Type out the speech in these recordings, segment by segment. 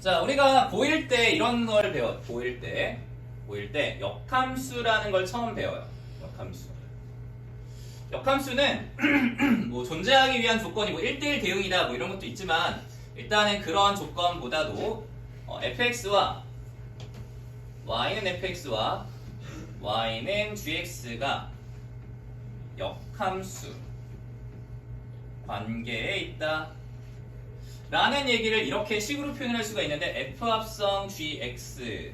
자, 우리가 고1 때 이런 걸 배워요. 고1 때 역함수라는 걸 처음 배워요. 역함수. 역함수는 뭐 존재하기 위한 조건이 뭐 1대1 대응이다 뭐 이런 것도 있지만 일단은 그런 조건보다도 fx와 y는 fx와 y는 gx가 역함수 관계에 있다 라는 얘기를 이렇게 식으로 표현할 수가 있는데 f 합성 gx는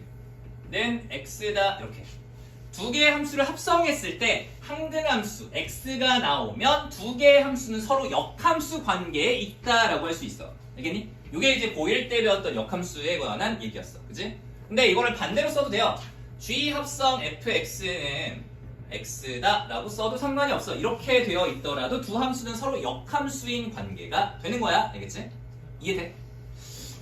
x다 이렇게 두 개의 함수를 합성했을 때 항등함수 x가 나오면 두 개의 함수는 서로 역함수 관계에 있다라고 할 수 있어. 알겠니? 이게 이제 고1 때 배웠던 역함수에 관한 얘기였어. 그치? 근데 이거를 반대로 써도 돼요. g 합성 fx는 x다 라고 써도 상관이 없어. 이렇게 되어 있더라도 두 함수는 서로 역함수인 관계가 되는 거야. 알겠지? 이해돼?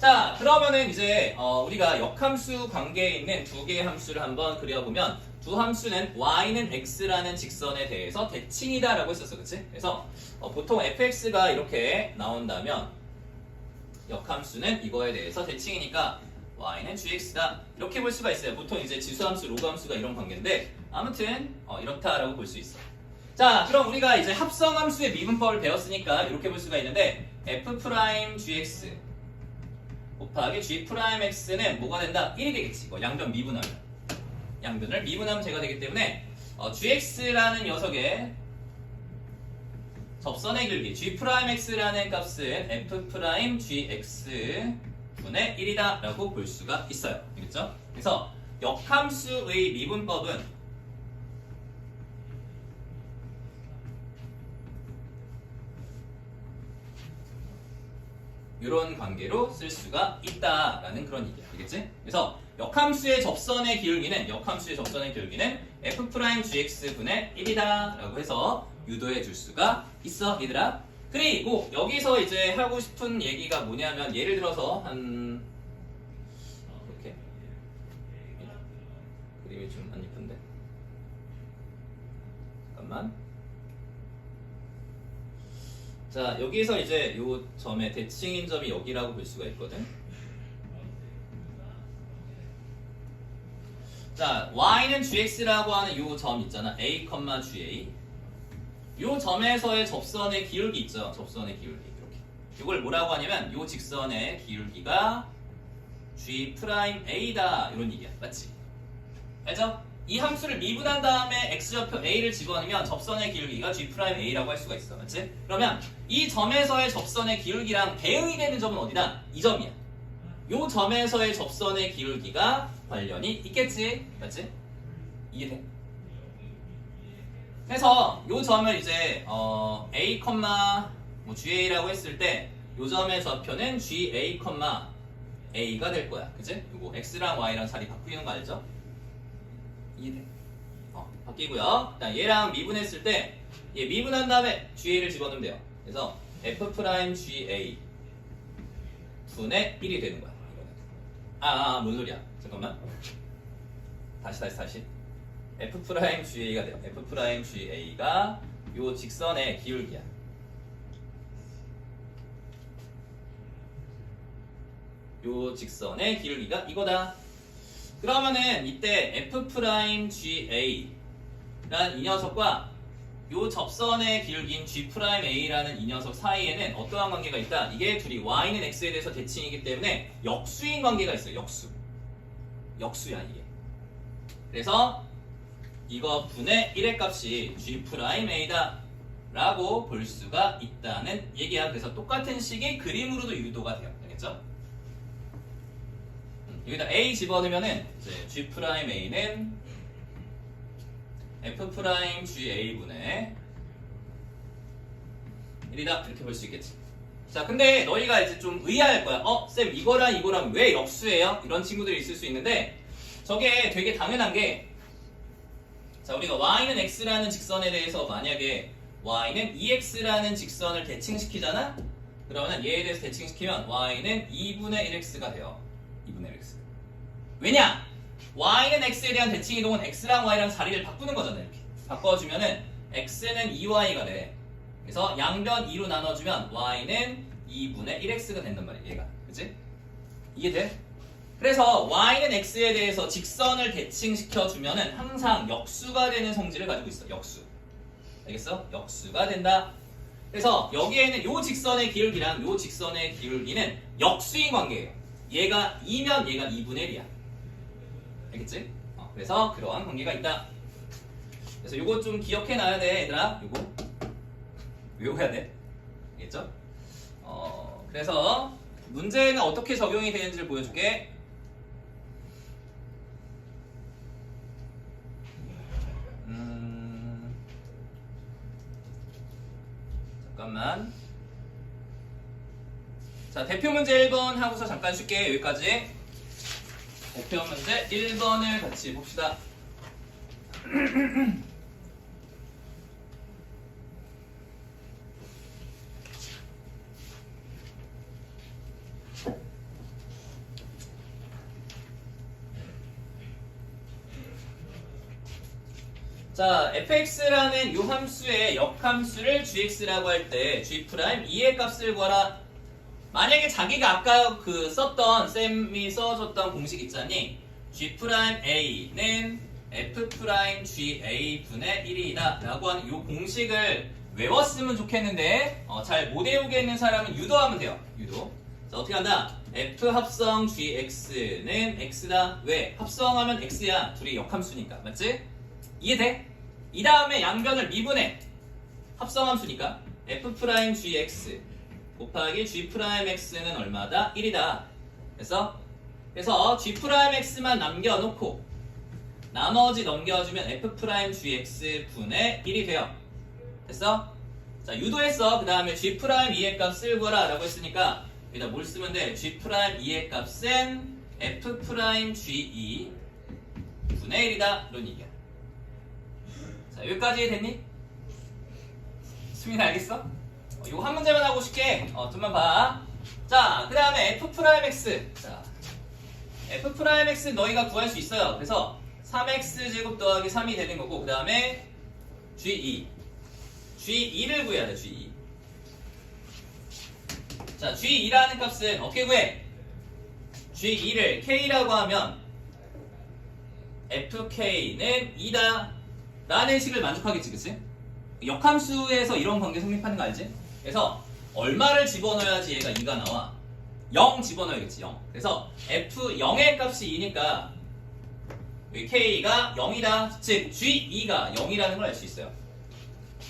자, 그러면은 이제 우리가 역함수 관계에 있는 두 개의 함수를 한번 그려보면 두 함수는 y는 x라는 직선에 대해서 대칭이다 라고 했었어. 그치? 그래서 보통 fx가 이렇게 나온다면 역함수는 이거에 대해서 대칭이니까 y는 gx다 이렇게 볼 수가 있어요. 보통 이제 지수함수, 로그함수가 이런 관계인데 아무튼 이렇다라고 볼 수 있어. 자, 그럼 우리가 이제 합성함수의 미분법을 배웠으니까 이렇게 볼 수가 있는데 f'(gx) 곱하기 g'(x는 뭐가 된다? 1이 되겠지. 이거 양변 미분하면. 양변을 미분하면 제가 되기 때문에 gx라는 녀석의 접선의 길기 g'x라는 값은 f'(gx) 분의 1이다 라고 볼 수가 있어요. 알겠죠? 그래서 역함수의 미분법은 이런 관계로 쓸 수가 있다라는 그런 얘기야. 알겠지? 그래서 역함수의 접선의 기울기는 f'(gx) 분의 1이다 라고 해서 유도해 줄 수가 있어, 얘들아. 그리고 여기서 이제 하고 싶은 얘기가 뭐냐면 예를 들어서 한 이렇게 그림이 좀 안 예쁜데 잠깐만. 자, 여기서 이제 요 점의 대칭인 점이 여기라고 볼 수가 있거든. 자, y는 gx라고 하는 요 점 있잖아. a, ga. 요 점에서의 접선의 기울기 있죠. 접선의 기울기. 이렇게. 이걸 뭐라고 하냐면 요 직선의 기울기가 g'a다. 이런 얘기야. 맞지? 알죠? 이 함수를 미분한 다음에 x좌표 a를 집어넣으면 접선의 기울기가 g'a라고 할 수가 있어. 맞지? 그러면 이 점에서의 접선의 기울기랑 대응이 되는 점은 어디다? 이 점이야. 요 점에서의 접선의 기울기가 관련이 있겠지? 맞지? 이해돼? 그래서 요 점을 이제 a, ga라고 했을 때 요 점의 좌표는 ga, a가 될 거야. 그치? 요거 x랑 y랑 자리 바꾸는 거 알죠? 이해돼? 바뀌고요. 얘랑 미분했을 때 얘 미분한 다음에 ga를 집어넣으면 돼요. 그래서 f'(ga) 분의 1이 되는 거야. 뭔 소리야? 잠깐만. 다시. f'(ga가 돼요. f'(ga가 요 직선의 기울기야. 요 직선의 기울기가 이거다. 그러면은 이때 f'(ga) 라는 이 녀석과 요 접선의 기울기인 g'a라는 이 녀석 사이에는 어떠한 관계가 있다? 이게 둘이 y는 x에 대해서 대칭이기 때문에 역수인 관계가 있어요. 역수야 이게. 그래서 이거 분의 1의 값이 g'a다 라고 볼 수가 있다는 얘기야. 그래서 똑같은 식의 그림으로도 유도가 돼요. 알겠죠? 여기다 a 집어넣으면은 이제 g'a는 f'(ga) 분의 1이다 이렇게 볼 수 있겠지. 자, 근데 너희가 이제 좀 의아할 거야. 쌤 이거랑 왜 역수예요? 이런 친구들이 있을 수 있는데 저게 되게 당연한 게, 자, 우리가 y는 x라는 직선에 대해서 만약에 y는 2x라는 직선을 대칭시키잖아? 그러면 얘에 대해서 대칭시키면 y는 2분의 1x가 돼요. 2분의 1x. 왜냐? y는 x에 대한 대칭 이동은 x랑 y랑 자리를 바꾸는 거잖아. 이렇게 바꿔주면은 x는 2y가 돼. 그래서 양변 2로 나눠주면 y는 2분의 1x가 된단 말이야. 얘가. 그치? 이해돼? 그래서 y는 x에 대해서 직선을 대칭시켜주면은 항상 역수가 되는 성질을 가지고 있어. 역수. 알겠어? 역수가 된다. 그래서 여기에는 요 직선의 기울기랑 요 직선의 기울기는 역수인 관계예요. 얘가 2면 얘가 2분의 1이야. 알겠지? 그래서 그러한 관계가 있다. 그래서 요거 좀 기억해놔야 돼, 얘들아. 요거 외워야 돼. 알겠죠? 그래서 문제는 어떻게 적용이 되는지를 보여줄게. 잠깐만. 자, 대표 문제 1번 하고서 잠깐 쉴게. 여기까지. 대표 문제 1번을 같이 봅시다. 자, fx라는 요 함수의 역함수를 gx라고 할 때 g'2의 값을 구하라. 만약에 자기가 아까 썼던 쌤이 써줬던 공식 있잖니. g'a는 f'ga 분의 1이다 라고 하는 요 공식을 외웠으면 좋겠는데 잘 못 외우겠는 사람은 유도하면 돼요. 유도. 자, 어떻게 한다? f 합성 gx는 x다. 왜? 합성하면 x야. 둘이 역함수니까. 맞지? 이해돼? 이 다음에 양변을 미분해. 합성함수니까 f'(gx) 곱하기 g'x는 얼마다? 1이다. 그래서 g'x만 남겨놓고 나머지 넘겨주면 f'(gx) 분의 1이 돼요. 됐어? 자, 유도했어. 그 다음에 g'2의 값을 구하라 라고 했으니까 여기다 뭘 쓰면 돼? g'2의 값은 f'ge 분의 1이다. 이런 얘기야. 자, 여기까지 됐니? 수민 알겠어? 이거 한 문제만 하고 싶게 좀만 봐. 자, 그 다음에 f'x. 자, f'x 너희가 구할 수 있어요. 그래서 3x제곱 더하기 3이 되는 거고, 그 다음에 g2를 구해야 돼. g2. 자, g2라는 값은 어떻게 구해? g2를 k라고 하면 fk는 2다 라는 식을 만족하겠지, 그치? 역함수에서 이런 관계 성립하는 거 알지? 그래서 얼마를 집어넣어야지 얘가 2가 나와? 0 집어넣어야겠지, 0. 그래서 f0의 값이 2니까 여기 k가 0이다. 즉 g2가 0이라는 걸 알 수 있어요.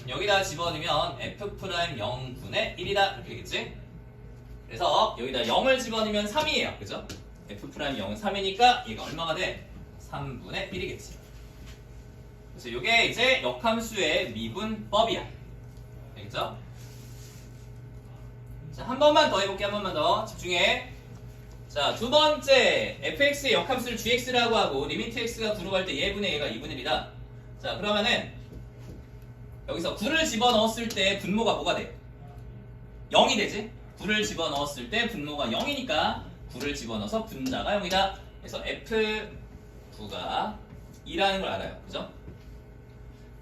여기다 집어넣으면 f'0분의 1이다 이렇게 되겠지? 그래서 여기다 0을 집어넣으면 3이에요. 그죠? f'0은 3이니까 얘가 얼마가 돼? 3분의 1이겠지. 그래서 이게 이제 역함수의 미분법이야. 알겠죠? 자, 한 번만 더 해볼게. 한 번만 더 집중해. 자, 두 번째 fx의 역함수를 gx라고 하고 리미트 x가 9로 갈 때 얘분의 얘가 2분의 1이다. 자, 그러면은 여기서 9를 집어넣었을 때 분모가 뭐가 돼? 0이 되지? 9를 집어넣었을 때 분모가 0이니까 9를 집어넣어서 분자가 0이다. 그래서 f9가 2라는 걸 알아요. 그죠?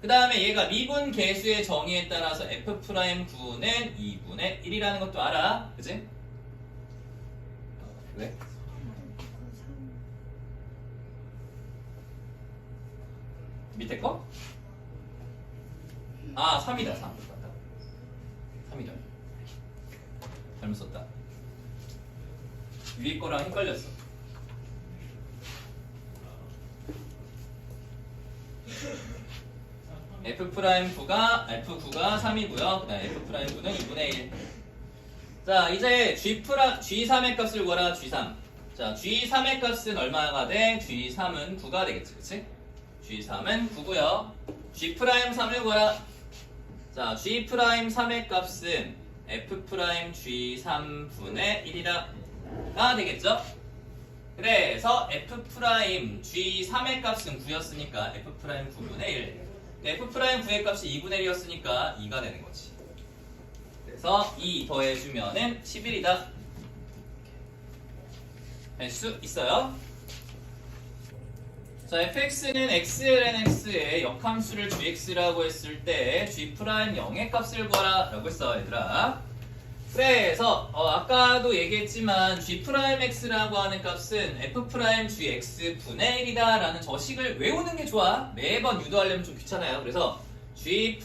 그 다음에 얘가 미분 계수의 정의에 따라서 f'9는 2분의 1이라는 것도 알아. 그지? 왜? 밑에 거? 아, 3이다. 3. 3이다. 잘못 썼다. 위에 거랑 헷갈렸어. f'9가 3이고요. 그다음 f'9는 2분의 1. 자, 이제 g3의 값을 구하라. g3. 자, g3의 값은 얼마가 돼? g3은 9가 되겠지. 그치? g3은 9고요. g'3을 구하라. 자, g'3의 값은 f'g3분의 1이다가 되겠죠? 그래서 f'g3의 값은 9였으니까 f'9분의 1. f'9의 값이 2분의 1이었으니까 2가 되는 거지. 그래서 2 더해주면은 11이다. 할 수 있어요. 자, fx는 xln x의 역함수를 gx라고 했을 때 g'0의 값을 구하라 라고 했어, 얘들아. 그래서 아까도 얘기했지만 G'X라고 하는 값은 F'Gx 분의 1이다 라는 저 식을 외우는 게 좋아. 매번 유도하려면 좀 귀찮아요. 그래서 G'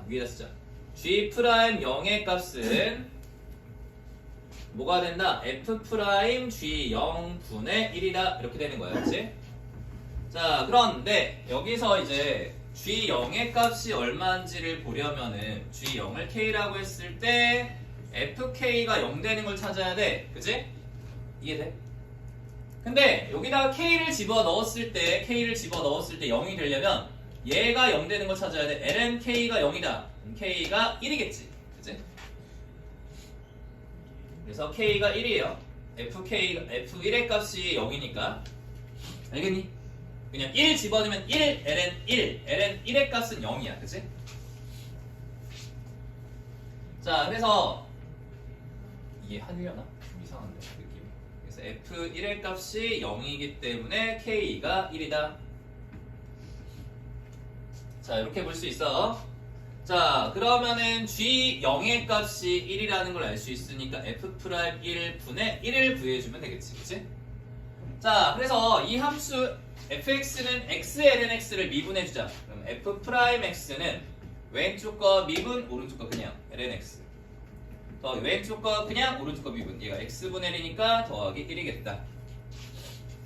위에다 쓰자. G'0의 값은 뭐가 된다? F'G0 분의 1이다 이렇게 되는 거야. 그치? 자, 그런데 여기서 이제 G0의 값이 얼마인지를 보려면은 G0을 K라고 했을 때 FK가 0 되는 걸 찾아야 돼. 그치? 이해돼? 근데 여기다가 K를 집어 넣었을 때 0이 되려면 얘가 0 되는 걸 찾아야 돼. ln K가 0이다. K가 1이겠지. 그치? 그래서 K가 1이에요. F1의 값이 0이니까. 알겠니? 그냥 1 집어넣으면 1, ln 1. ln 1의 값은 0이야. 그치? 자, 그래서 이해하려나? 좀 이상한데, 느낌이. 그래서 F1의 값이 0이기 때문에 K가 1이다. 자, 이렇게 볼 수 있어. 자, 그러면은 G0의 값이 1이라는 걸 알 수 있으니까 F'1 분의 1을 구해주면 되겠지. 그치? 자, 그래서 이 함수 fx는 x ln x를 미분해주자. 그럼 F'X는 왼쪽 거 미분, 오른쪽 거 그냥 ln x. 더하기 왼쪽 거 그냥 오른쪽 거 미분. 얘가 x분의 1이니까 더하기 1이겠다.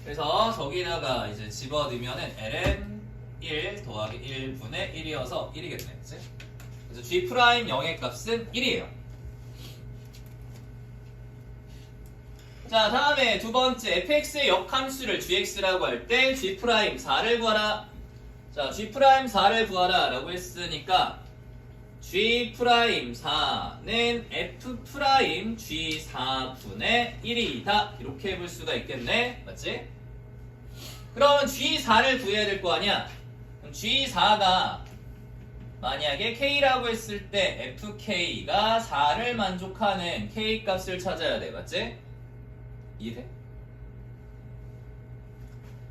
그래서 저기다가 이제 집어넣으면은 ln 1 더하기 1분의 1이어서 1이겠네. 그치? 그래서 G'0의 값은 1이에요. 자, 다음에 두 번째 fx의 역함수를 gx라고 할 때 G'4를 구하라. 자, G'4를 구하라 라고 했으니까 G'4는 F'G4분의 1이다. 이렇게 볼 수가 있겠네. 맞지? 그러면 G4를 구해야 될 거 아니야? 그럼 G4가 만약에 K라고 했을 때 FK가 4를 만족하는 K 값을 찾아야 돼. 맞지? 이해돼?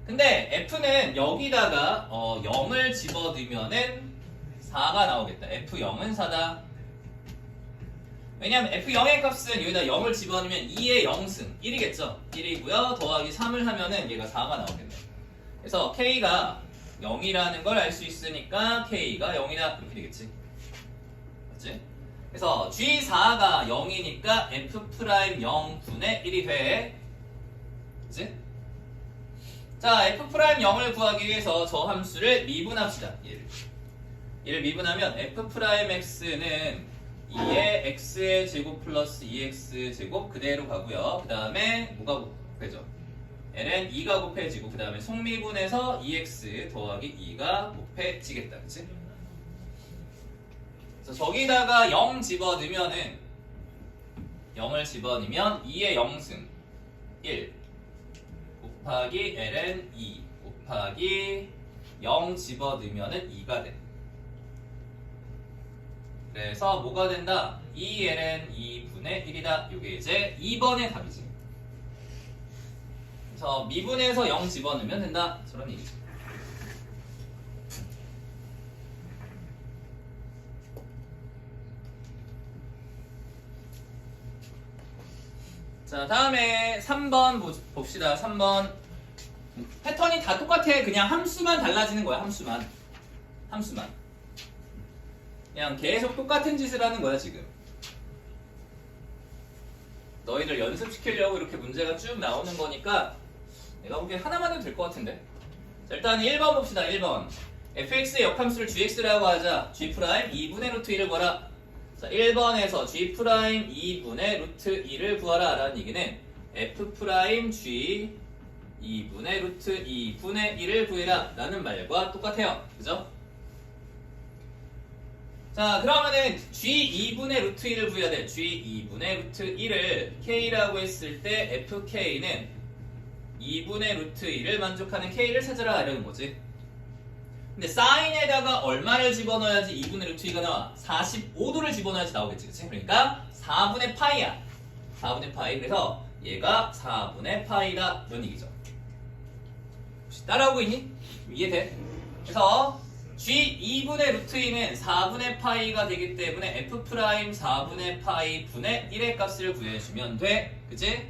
근데 F는 여기다가 0을 집어넣으면은 4가 나오겠다. F0은 4다. 왜냐면 F0의 값은 여기다 0을 집어넣으면 2의 0승 1이겠죠? 1이고요. 더하기 3을 하면은 얘가 4가 나오겠네. 그래서 K가 0이라는 걸 알 수 있으니까 K가 0이다. 이렇게 되겠지. 맞지? 그래서 G4가 0이니까 F'0분의 1이 돼. 그치? 자, F'0을 구하기 위해서 저 함수를 미분합시다. 얘를 미분하면 F'X는 2의 x의 제곱 플러스 2x 제곱 그대로 가고요. 그 다음에 뭐가 곱해져? n은 2가 곱해지고 그 다음에 속미분해서 2x 더하기 2가 곱해지겠다. 그치? 그래서 저기다가 0 집어넣으면은 0을 집어넣으면 2의 0승 1 곱하기 ln 2 곱하기 0 집어넣으면은 2가 돼. 그래서 뭐가 된다? 2ln 2분의 1이다. 이게 이제 2번의 답이지. 그래서 미분해서 0 집어넣으면 된다. 저런 얘기지. 자, 다음에 3번 봅시다. 3번. 패턴이 다 똑같아. 그냥 함수만 달라지는 거야. 함수만. 그냥 계속 똑같은 짓을 하는 거야, 지금. 너희들 연습시키려고 이렇게 문제가 쭉 나오는 거니까 내가 보기엔 하나만 해도 될 것 같은데. 자, 일단 1번 봅시다. 1번. fx의 역함수를 gx라고 하자. g' 2분의 루트 2를 구하라. 자, 1번에서 g' 2분의 루트 2를 구하라 라는 얘기는 f'g 2분의 루트 2분의 1을 구해라 라는 말과 똑같아요. 그죠? 자, 그러면은 g2분의 루트 1을 구해야 돼. g2분의 루트 1을 k라고 했을 때 fk는 2분의 루트 1을 만족하는 k를 찾으라 이러는 거지. 근데 사인에다가 얼마를 집어넣어야지 2분의 루트 2가 나와? 45도를 집어넣어야지 나오겠지. 그치? 그러니까 4분의 파이야. 4분의 파이. 그래서 얘가 4분의 파이다. 이런 얘기죠. 혹시 따라오고 있니? 이해돼? 그래서 G 2분의 루트 2는 4분의 파이가 되기 때문에 F 프라임 4분의 파이 분의 1의 값을 구해주면 돼. 그치?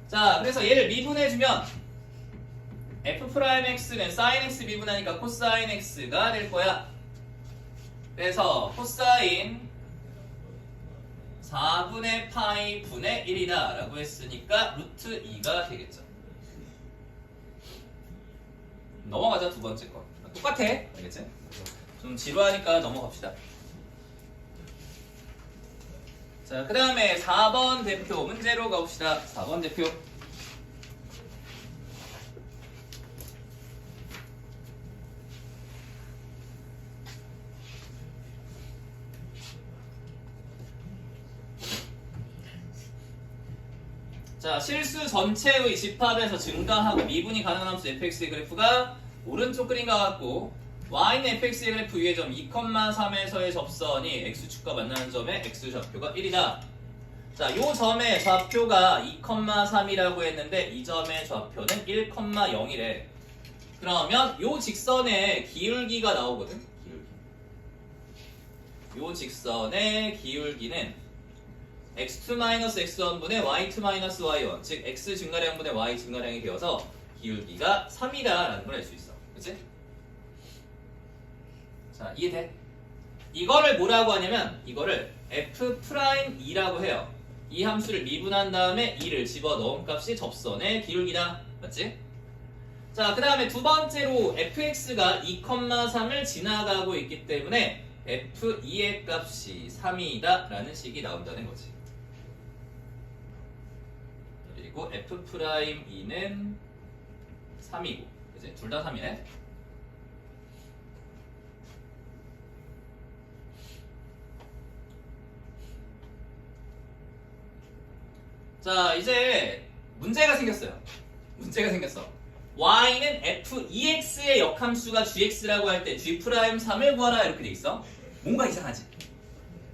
자, 그래서 얘를 미분해주면 F 프라임 X는 sin X 미분하니까 코사인 X가 될 거야. 그래서 코사인 4분의 파이 분의 1이다 라고 했으니까 루트 2가 되겠죠. 넘어가자. 두 번째 거 똑같아. 알겠지? 좀 지루하니까 넘어갑시다. 자, 그 다음에 4번 대표 문제로 가봅시다. 4번 대표. 자, 실수 전체의 집합에서 증가하고 미분이 가능한 함수 fx의 그래프가 오른쪽 그림과 같고 y는 fx의 그래프 위의 점 2,3에서의 접선이 x축과 만나는 점의 x좌표가 1이다. 자, 요 점의 좌표가 2,3이라고 했는데 이 점의 좌표는 1,0이래. 그러면 요 직선의 기울기가 나오거든. 요 직선의 기울기는 x2-x1분의 y2-y1 즉 x 증가량분의 y 증가량이 되어서 기울기가 3이다라는 걸 알 수 있어. 그치? 자, 이해돼? 이거를 뭐라고 하냐면 이거를 f'2라고 해요. 이 함수를 미분한 다음에 2를 집어넣은 값이 접선의 기울기다. 맞지? 자, 그 다음에 두 번째로 fx가 2,3을 지나가고 있기 때문에 f2의 값이 3이다 라는 식이 나온다는 거지. 그리고 f'2는 3이고 그치? 둘 다 3이네. 자, 이제 문제가 생겼어요. 문제가 생겼어. y는 f2x의 역함수가 gx라고 할 때 g'3을 구하라 이렇게 돼 있어. 뭔가 이상하지?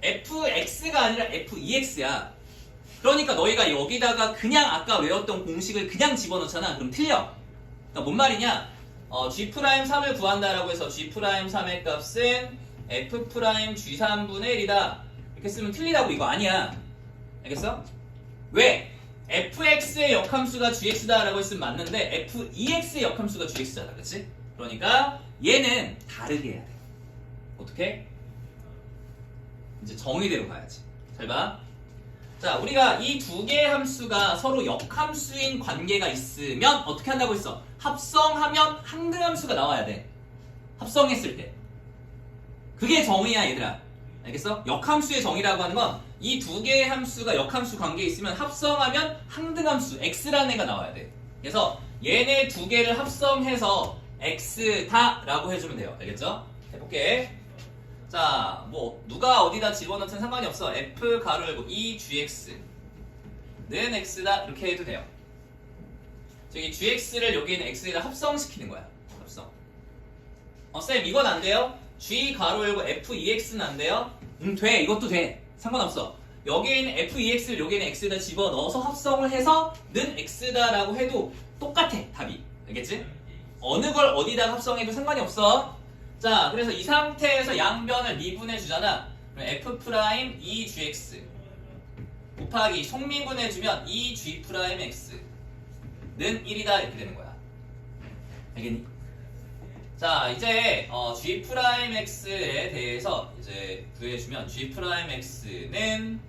fx가 아니라 f2x야. 그러니까 너희가 여기다가 그냥 아까 외웠던 공식을 그냥 집어넣잖아. 그럼 틀려. 그러니까 뭔 말이냐? g'3을 구한다라고 해서 g'3의 값은 f'(g3분의 1이다) 이렇게 쓰면 틀리다고. 이거 아니야. 알겠어? 왜? fx의 역함수가 gx다라고 했으면 맞는데 f2x의 역함수가 gx잖아. 그치? 그러니까 얘는 다르게 해야 돼. 어떻게? 이제 정의대로 가야지. 잘 봐. 자, 우리가 이 두 개의 함수가 서로 역함수인 관계가 있으면 어떻게 한다고 했어? 합성하면 항등함수가 나와야 돼. 합성했을 때. 그게 정의야, 얘들아. 알겠어? 역함수의 정의라고 하는 건 이 두 개의 함수가 역함수 관계에 있으면 합성하면 항등함수 x라는 애가 나와야 돼. 그래서 얘네 두 개를 합성해서 x다 라고 해주면 돼요. 알겠죠? 해볼게. 자, 뭐 누가 어디다 집어넣든 상관이 없어. f 가로 열고 2gx는 x다 이렇게 해도 돼요. 저기 gx를 여기는 x에다 합성시키는 거야. 합성. 쌤 이건 안 돼요? g 가로 열고 f2x는 안 돼요? 돼. 이것도 돼. 상관없어. 여기에 있는 f2x를 여기에 있는 x에다 집어넣어서 합성을 해서 는 x다라고 해도 똑같아. 답이. 알겠지? 어느 걸 어디다 합성해도 상관이 없어. 자, 그래서 이 상태에서 양변을 미분해 주잖아. 그럼 f' 2gx 곱하기 속미분해 주면 2g'x는 1이다 이렇게 되는 거야. 알겠니? 자, 이제 g'x에 대해서 이제 구해주면 g'x는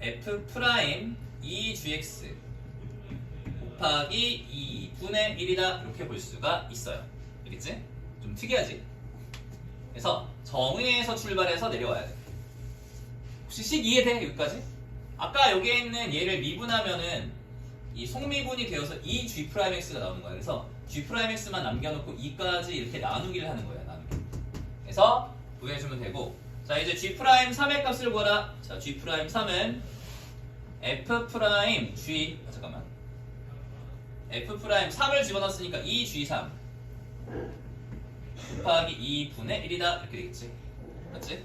f'2gx 곱하기 2분의 1이다 이렇게 볼 수가 있어요. 알겠지? 좀 특이하지? 그래서 정의에서 출발해서 내려와야 돼. 혹시 식 이해돼? 여기까지? 아까 여기에 있는 얘를 미분하면은 이 속미분이 되어서 2g'x가 나오는 거야. 그래서 g'x만 남겨놓고 2까지 이렇게 나누기를 하는 거야. 나누기. 그래서 구해주면 되고, 자 이제 g'3의 값을 구하라. 자 g'3은 f'(g) 잠깐만 f'3을 집어넣었으니까 2g3 곱하기 2분의 1이다 이렇게 되겠지. 맞지?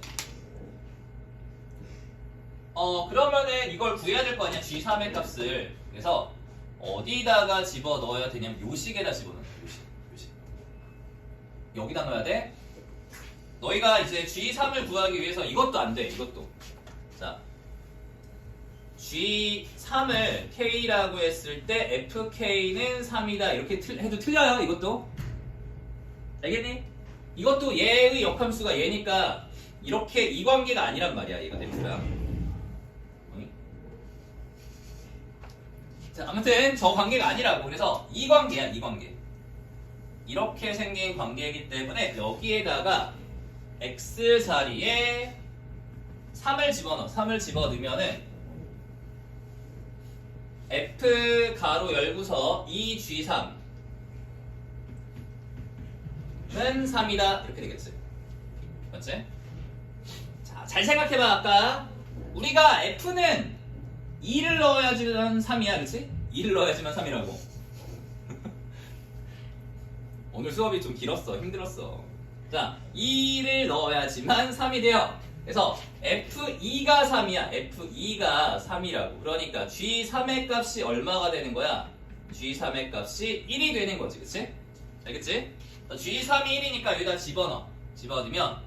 그러면은 이걸 구해야 될 거 아니야. g3의 값을. 그래서 어디다가 집어넣어야 되냐면 요 식에다 집어넣는 거야. 요 식. 여기다 넣어야 돼. 너희가 이제 G3을 구하기 위해서 이것도 안 돼. 이것도. 자, G3을 K라고 했을 때 FK는 3이다. 이렇게 해도 틀려요. 이것도. 알겠니? 이것도 얘의 역함수가 얘니까 이렇게 이 관계가 아니란 말이야. 얘가 F야. 자, 아무튼 저 관계가 아니라고. 그래서 이 관계야. 이 관계. 이렇게 생긴 관계이기 때문에 여기에다가 x 자리에 3을 집어넣어. 3을 집어넣으면은 f 가로 열고서 2g3는 3이다. 이렇게 되겠지. 맞지? 자, 잘 생각해봐. 아까 우리가 f는 2를 넣어야지만 3이야. 그치? 2를 넣어야지만 3이라고. 오늘 수업이 좀 길었어. 힘들었어. 자, 2를 넣어야지만 3이 돼요. 그래서 F2가 3이야. F2가 3이라고. 그러니까 G3의 값이 얼마가 되는 거야? G3의 값이 1이 되는 거지. 그치? 알겠지? G3이 1이니까 여기다 집어넣어. 집어넣으면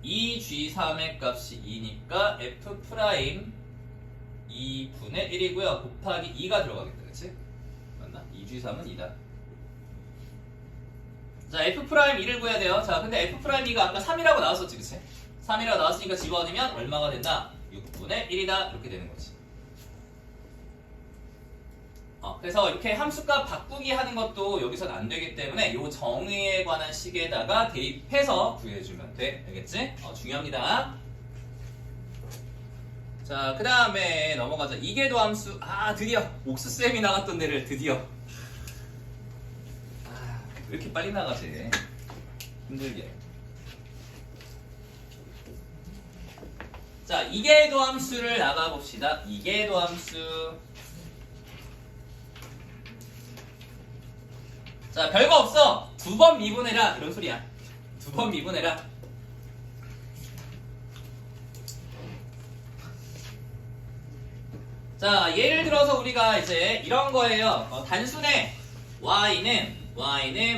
2G3의 값이 2니까 F 프라임 2분의 1이고요. 곱하기 2가 들어가겠다. 그치? 맞나? 2G3은 2다. 자, F'2를 구해야 돼요. 자, 근데 F'2가 아까 3이라고 나왔었지, 그치? 3이라고 나왔으니까 집어넣으면 얼마가 된다? 6분의 1이다. 이렇게 되는 거지. 그래서 이렇게 함수값 바꾸기 하는 것도 여기서는 안 되기 때문에 이 정의에 관한 식에다가 대입해서 구해주면 돼. 알겠지? 중요합니다. 자, 그 다음에 넘어가자. 이계도 함수. 드디어 옥수쌤이 나갔던 데를 드디어. 왜 이렇게 빨리 나가지? 힘들게. 자, 이계도 함수를 나가봅시다. 이계도 함수. 자, 별거 없어. 2번 미분해라. 이런 소리야. 2번 미분해라. 자, 예를 들어서 우리가 이제 이런 거예요. 단순에 y는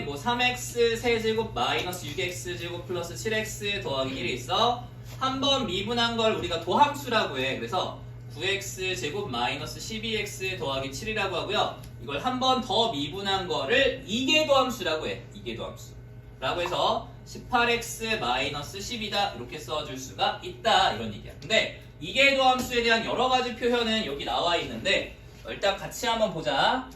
뭐 3x 세제곱 마이너스 6x 제곱 플러스 7x 더하기 1이 있어. 한 번 미분한 걸 우리가 도함수라고 해. 그래서 9x 제곱 마이너스 12x 더하기 7이라고 하고요. 이걸 한 번 더 미분한 거를 이계도함수라고 해. 이계도함수 라고 해서 18x 마이너스 10이다. 이렇게 써줄 수가 있다. 이런 얘기야. 근데 이계도함수에 대한 여러 가지 표현은 여기 나와 있는데 일단 같이 한번 보자.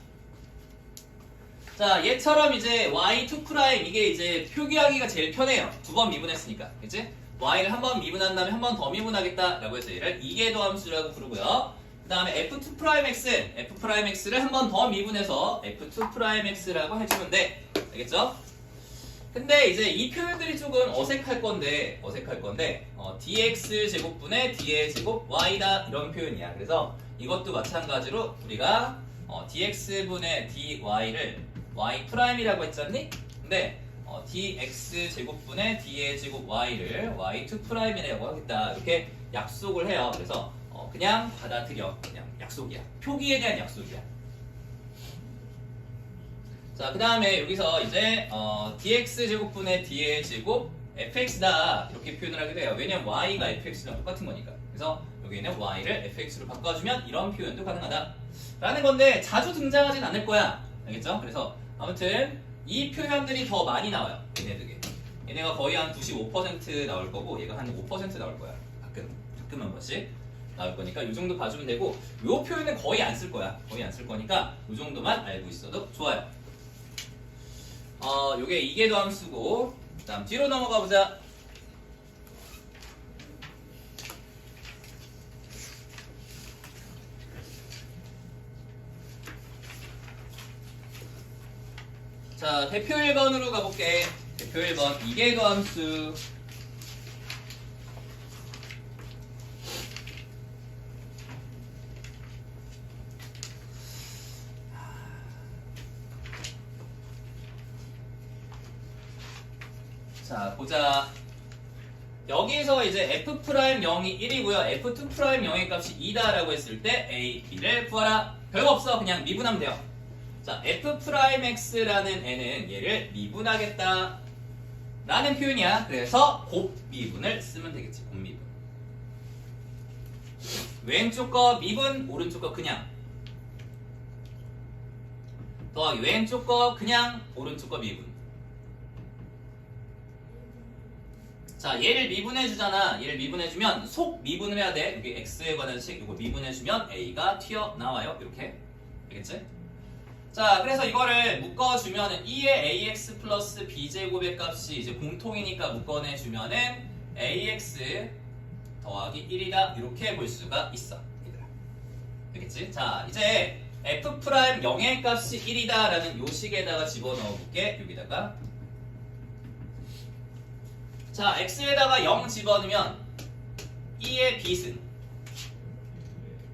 자, 얘처럼 이제 y2' 이게 이제 표기하기가 제일 편해요. 2번 미분했으니까. 그치? y를 한 번 미분한 다음에 한 번 더 미분하겠다 라고 해서 얘를 이계도함수라고 부르고요. 그 다음에 f'x를 한 번 더 미분해서 f2'x라고 해주면 돼. 알겠죠? 근데 이제 이 표현들이 조금 어색할 건데 dx 제곱분의 d의 제곱 y다 이런 표현이야. 그래서 이것도 마찬가지로 우리가 dx분의 dy를 y'이라고 했잖니? 근데 dx 제곱분의 d의 제곱 y를 y2'이라고 하겠다. 이렇게 약속을 해요. 그래서 그냥 받아들여. 그냥 약속이야. 표기에 대한 약속이야. 자, 그 다음에 여기서 이제 dx 제곱분의 d의 제곱 fx다 이렇게 표현을 하게 돼요. 왜냐면 y가 fx랑 똑같은 거니까. 그래서 여기는 y를 fx로 바꿔주면 이런 표현도 가능하다 라는 건데 자주 등장하진 않을 거야. 알겠죠? 그래서 아무튼 이 표현들이 더 많이 나와요. 얘네가 거의 한 95% 나올 거고 얘가 한 5% 나올 거야. 가끔 한 번씩 나올 거니까 이 정도 봐주면 되고 이 표현은 거의 안 쓸 거야. 거의 안 쓸 거니까 이 정도만 알고 있어도 좋아요. 요게 이계도 함수고 그 다음 뒤로 넘어가 보자. 자, 대표 1번으로 가볼게. 대표 1번 이계도 함수. 자, 보자. 여기서 이제 f'0이 1이고요. f2'0의 값이 2다라고 했을 때 a, b를 구하라. 별거 없어. 그냥 미분하면 돼요. 자, f'x라는 애는 얘를 미분하겠다. 라는 표현이야. 그래서 곱미분을 쓰면 되겠지. 곱미분. 왼쪽 거 미분, 오른쪽 거 그냥. 더하기 왼쪽 거 그냥, 오른쪽 거 미분. 자, 얘를 미분해주잖아. 얘를 미분해주면 속 미분을 해야 돼. 여기 x에 관한 식 이거 미분해주면 a가 튀어나와요. 이렇게. 알겠지? 자, 그래서 이거를 묶어주면은 2의 ax 플러스 b제곱의 값이 이제 공통이니까 묶어내주면은 ax 더하기 1이다. 이렇게 볼 수가 있어. 얘들아. 알겠지? 자, 이제 f 프라임 0의 값이 1이다 라는 요 식에다가 집어넣어 볼게. 여기다가. 자, x에다가 0 집어넣으면 2의 b승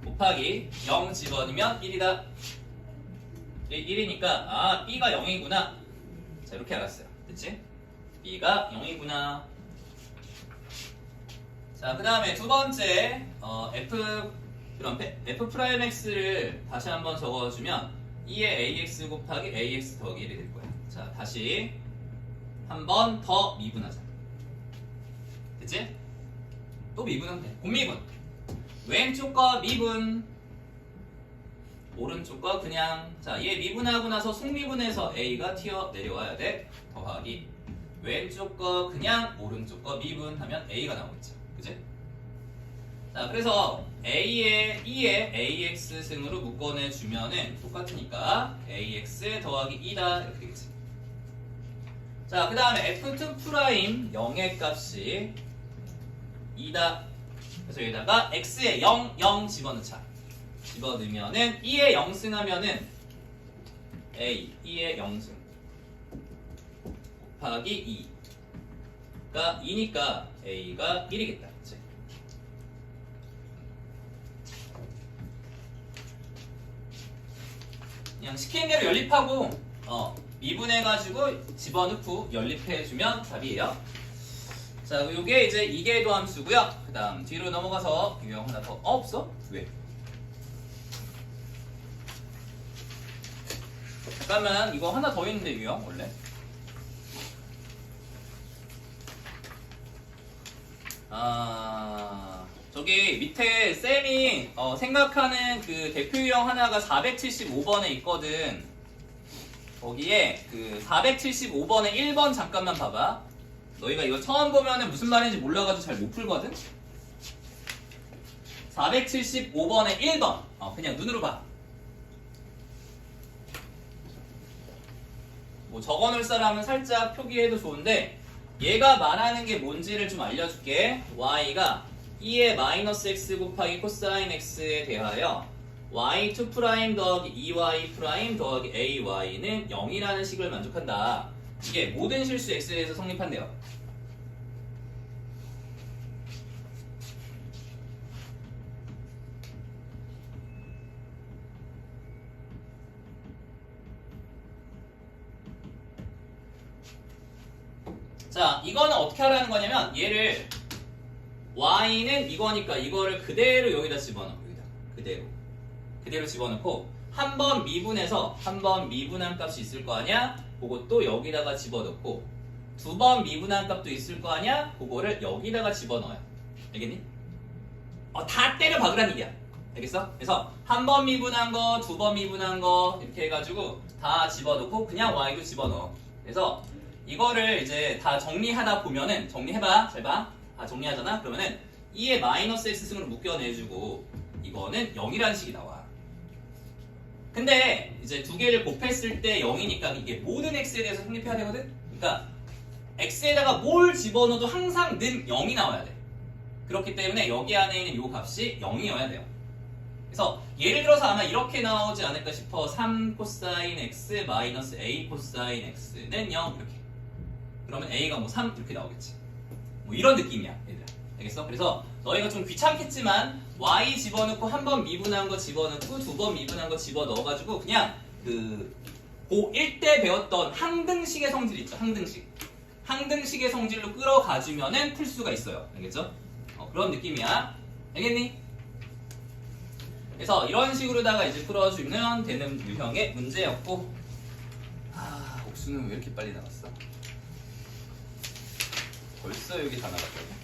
곱하기 0 집어넣으면 1이다. 1이니까 아 b가 0이구나. 자, 이렇게 알았어요. 됐지? b가 0이구나. 자, 그 다음에 두 번째 f 프라임 x를 다시 한번 적어주면 2의 ax 곱하기 ax 더하기 1이 될 거야. 자, 다시 한 번 더 미분하자. 됐지? 또 미분하면 돼. 곱미분. 왼쪽 거 미분, 오른쪽 거 그냥. 자, 얘 미분하고 나서 속미분해서 a가 튀어 내려와야 돼. 더하기 왼쪽 거 그냥, 오른쪽 거 미분하면 a가 나오겠죠. 그치? 자, 그래서 a의 2의 ax 승으로 묶어내주면은 똑같으니까 ax 더하기 2다 이렇게 되겠지. 자, 그 다음에 f2 프라임 0의 값이 2다. 그래서 여기다가 x에 0, 0 집어넣자. 집어넣으면은 2에 0승 하면은 a, 2에 0승 곱하기 2가 2니까 a가 1이겠다. 그치? 그냥 시킨 대로 연립하고 미분해가지고 집어넣고 연립해주면 답이에요. 자, 요게 이제 이계도 함수고요. 그 다음 뒤로 넘어가서 유형 하나 더. 없어? 왜? 잠깐만, 이거 하나 더 있는데 유형 원래. 저기 밑에 쌤이 생각하는 그 대표 유형 하나가 475번에 있거든. 거기에 그 475번에 1번 잠깐만 봐봐. 너희가 이거 처음 보면은 무슨 말인지 몰라가지고 잘 못 풀거든? 475번에 1번. 그냥 눈으로 봐. 뭐 적어놓을 사람은 살짝 표기해도 좋은데, 얘가 말하는 게 뭔지를 좀 알려줄게. y가 2의 마이너스 x 곱하기 코사인 x에 대하여 y2 프라임 더하기 2y 프라임 더하기 ay는 0이라는 식을 만족한다. 이게 모든 실수 x에 대해서 성립한대요. 자, 이거는 어떻게 하라는 거냐면 얘를 y는 이거니까 이거를 그대로 여기다 집어넣어. 여기다 그대로 집어넣고 한 번 미분해서 한 번 미분한 값이 있을 거 아니야? 그것도 여기다가 집어넣고 두 번 미분한 값도 있을 거 아니야? 그거를 여기다가 집어넣어요. 알겠니? 다 때려 박으라는 얘기야. 알겠어? 그래서 한 번 미분한 거, 두 번 미분한 거 이렇게 해가지고 다 집어넣고 그냥 y도 집어넣어. 그래서 이거를 이제 다 정리하다 보면은, 정리해봐, 잘 봐. 다 정리하잖아? 그러면은 2의 마이너스 x승으로 묶여내주고 이거는 0이라는 식이 나와. 근데 이제 두 개를 곱했을 때 0이니까 이게 모든 x에 대해서 성립해야 되거든? 그러니까 x에다가 뭘 집어넣어도 항상 는 0이 나와야 돼. 그렇기 때문에 여기 안에 있는 요 값이 0이어야 돼요. 그래서 예를 들어서 아마 이렇게 나오지 않을까 싶어. 3 코사인 x 마이너스 a 코사인 x는 0 이렇게. 그러면 a가 뭐 3 이렇게 나오겠지. 뭐 이런 느낌이야, 얘들아. 알겠어? 그래서 너희가 좀 귀찮겠지만 y 집어넣고 한 번 미분한 거 집어넣고 두 번 미분한 거 집어넣어가지고 그냥 그 고1 때 배웠던 항등식의 성질 있죠? 항등식의 성질로 끌어가주면은 풀 수가 있어요. 알겠죠? 그런 느낌이야. 알겠니? 그래서 이런 식으로다가 이제 풀어주면 되는 유형의 문제였고, 옥수는 왜 이렇게 빨리 나왔어? 벌써 여기 다 나갔거든.